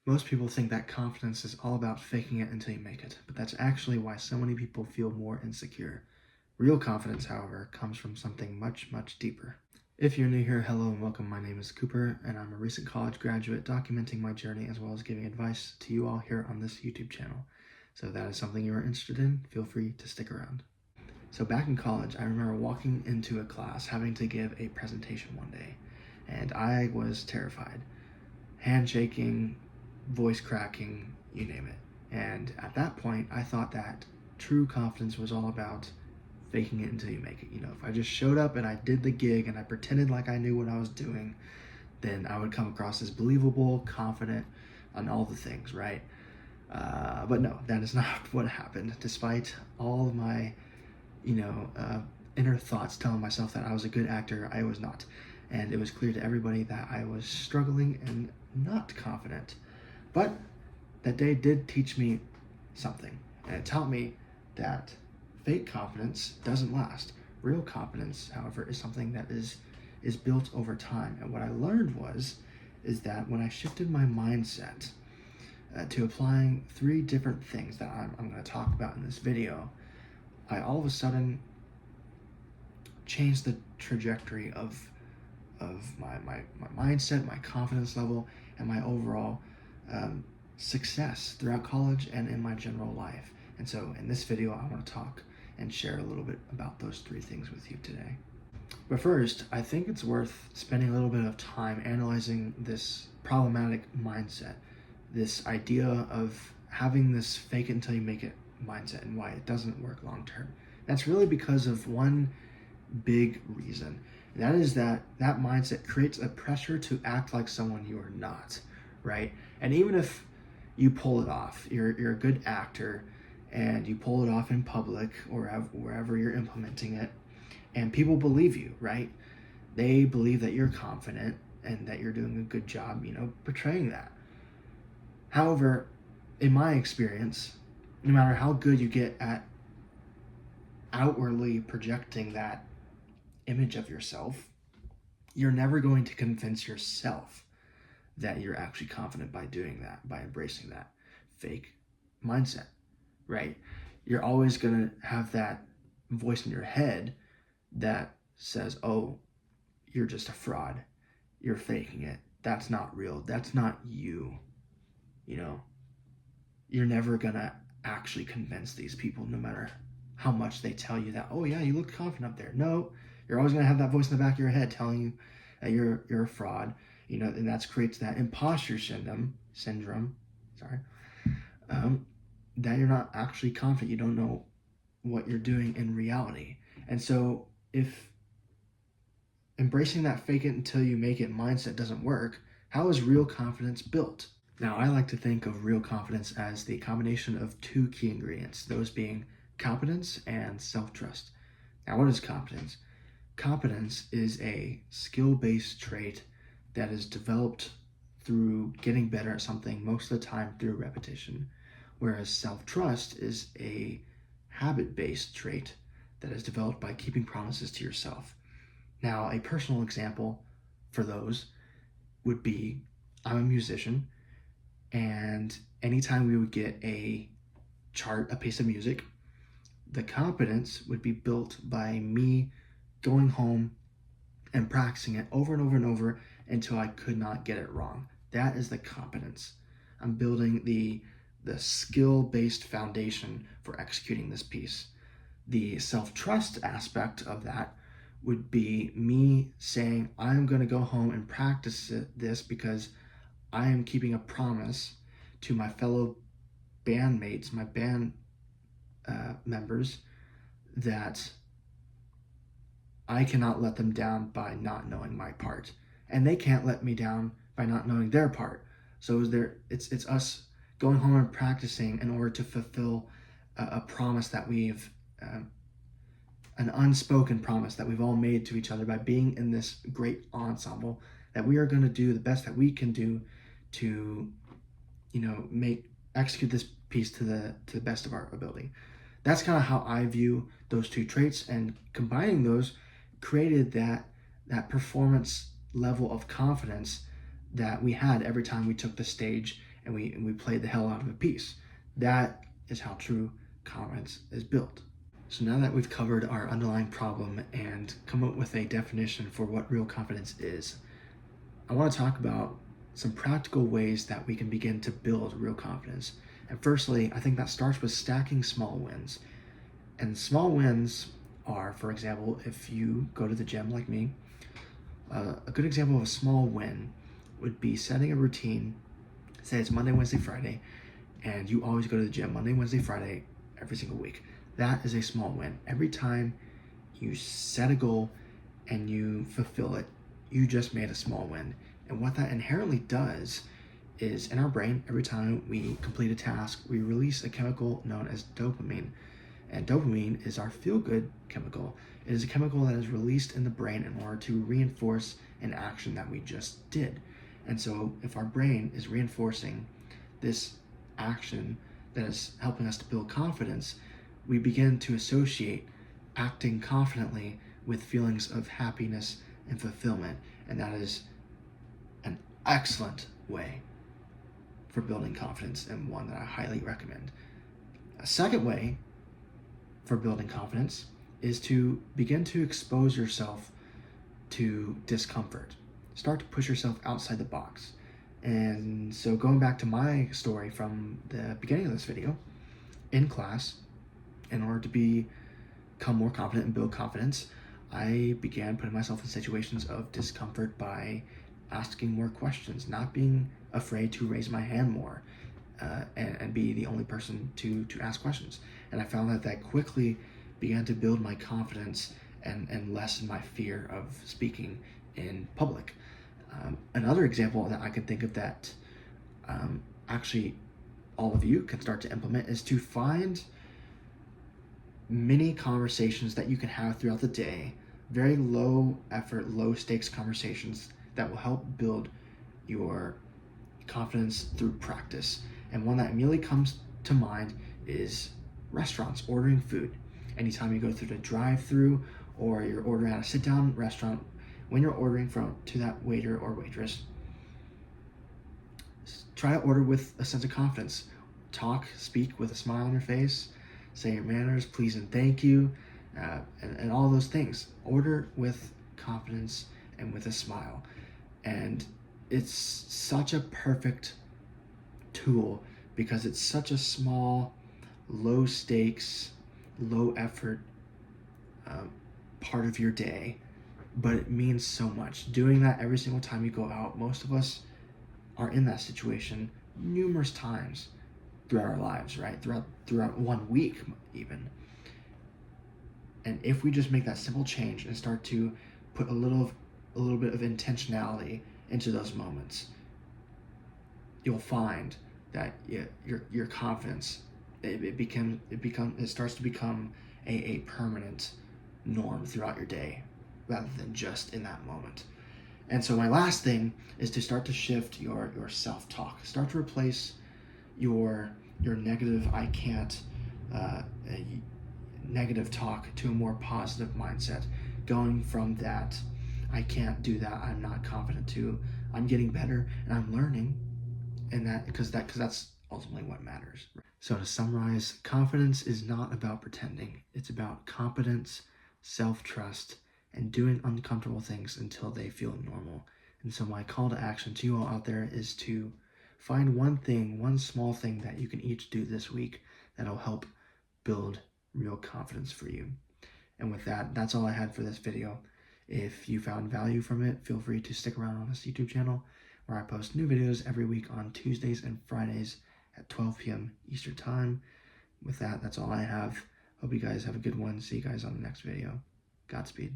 Most people think that confidence is all about faking it until you make it, but that's actually why so many people feel more insecure. Real confidence, however, comes from something much, much deeper. If you're new here, hello and welcome. My name is Cooper, and I'm a recent college graduate documenting my journey as well as giving advice to you all here on this YouTube channel. So if that is something you are interested in, feel free to stick around. So back in college, I remember walking into a class having to give a presentation one day, and I was terrified. Handshaking, voice cracking, you name it. And at that point, I thought that true confidence was all about faking it until you make it. If I just showed up and I did the gig and I pretended like I knew what I was doing, then I would come across as believable, confident, and all the things, right? But no, that is not what happened. Despite all of my, inner thoughts telling myself that I was a good actor, I was not. And it was clear to everybody that I was struggling and not confident. But that day did teach me something, and it taught me that fake confidence doesn't last. Real confidence, however, is something that is built over time. And what I learned is that when I shifted my mindset to applying 3 different things that I'm going to talk about in this video, I all of a sudden changed the trajectory of my mindset, my confidence level, and my overall success throughout college and in my general life. And so in this video, I want to talk and share a little bit about those 3 things with you today. But first, I think it's worth spending a little bit of time analyzing this problematic mindset, this idea of having this fake it until you make it mindset and why it doesn't work long term. That's really because of one big reason. And that is that mindset creates a pressure to act like someone you are not, right? And even if you pull it off, you're a good actor and you pull it off in public or wherever you're implementing it, and people believe you, right? They believe that you're confident and that you're doing a good job, portraying that. However, in my experience, no matter how good you get at outwardly projecting that image of yourself, you're never going to convince yourself that you're actually confident by doing that, by embracing that fake mindset, right? You're always going to have that voice in your head that says, oh, you're just a fraud. You're faking it. That's not real. That's not you. You're never going to actually convince these people, no matter how much they tell you that, oh yeah, you look confident up there. No, you're always going to have that voice in the back of your head telling you that you're a fraud, and that creates that imposter syndrome, that you're not actually confident. You don't know what you're doing in reality. And so if embracing that fake it until you make it mindset doesn't work, how is real confidence built? Now, I like to think of real confidence as the combination of 2 key ingredients, those being competence and self-trust. Now, what is competence? Competence is a skill-based trait that is developed through getting better at something most of the time through repetition, whereas self-trust is a habit-based trait that is developed by keeping promises to yourself. Now, a personal example for those would be, I'm a musician, and anytime we would get a piece of music, the competence would be built by me going home and practicing it over and over and over until I could not get it wrong. That is the competence. I'm building the skill-based foundation for executing this piece. The self-trust aspect of that would be me saying, I'm going to go home and practice this because I am keeping a promise to my fellow bandmates, my band members, that I cannot let them down by not knowing my part, and they can't let me down by not knowing their part. So it's us going home and practicing in order to fulfill a promise that we've an unspoken promise that we've all made to each other by being in this great ensemble, that we are going to do the best that we can do to execute this piece to the best of our ability. That's kind of how I view those 2 traits, and combining those created that performance level of confidence that we had every time we took the stage and we played the hell out of a piece. That is how true confidence is built. So now that we've covered our underlying problem and come up with a definition for what real confidence is, I want to talk about some practical ways that we can begin to build real confidence. And firstly, I think that starts with stacking small wins. And small wins are, for example, if you go to the gym like me, a good example of a small win would be setting a routine. Say it's Monday, Wednesday, Friday, and you always go to the gym Monday, Wednesday, Friday, every single week. That is a small win. Every time you set a goal and you fulfill it, you just made a small win. And what that inherently does is, in our brain, every time we complete a task, we release a chemical known as dopamine. And dopamine is our feel-good chemical. It is a chemical that is released in the brain in order to reinforce an action that we just did. And so if our brain is reinforcing this action that is helping us to build confidence, we begin to associate acting confidently with feelings of happiness and fulfillment. And that is an excellent way for building confidence, and one that I highly recommend. A second way for building confidence is to begin to expose yourself to discomfort. Start to push yourself outside the box. And so going back to my story from the beginning of this video, in class, in order to become more confident and build confidence, I began putting myself in situations of discomfort by asking more questions, not being afraid to raise my hand more, and be the only person to ask questions. And I found that quickly began to build my confidence and lessen my fear of speaking in public. Another example that I can think of that actually all of you can start to implement is to find mini conversations that you can have throughout the day, very low effort, low stakes conversations that will help build your confidence through practice. And one that immediately comes to mind is restaurants, ordering food. Anytime you go through the drive-through or you're ordering at a sit-down restaurant, when you're ordering to that waiter or waitress, try to order with a sense of confidence. Speak with a smile on your face, say your manners, please and thank you, and all those things. Order with confidence and with a smile. And it's such a perfect tool because it's such a small, low stakes, low effort part of your day, but it means so much. Doing that every single time you go out, most of us are in that situation numerous times throughout our lives, right? Throughout 1 week even. And if we just make that simple change and start to put a little bit of intentionality into those moments, you'll find that your confidence it starts to become a permanent norm throughout your day rather than just in that moment. And so my last thing is to start to shift your self-talk. Start to replace your negative I can't negative talk to a more positive mindset, going from that I can't do that, I'm not confident, to I'm getting better and I'm learning, and because that's ultimately what matters. So to summarize, confidence is not about pretending. It's about competence, self-trust, and doing uncomfortable things until they feel normal. And so my call to action to you all out there is to find one small thing that you can each do this week that'll help build real confidence for you. And with that, that's all I had for this video. If you found value from it, feel free to stick around on this YouTube channel where I post new videos every week on Tuesdays and Fridays at 12 p.m. Eastern Time. With that, that's all I have. Hope you guys have a good one. See you guys on the next video. Godspeed.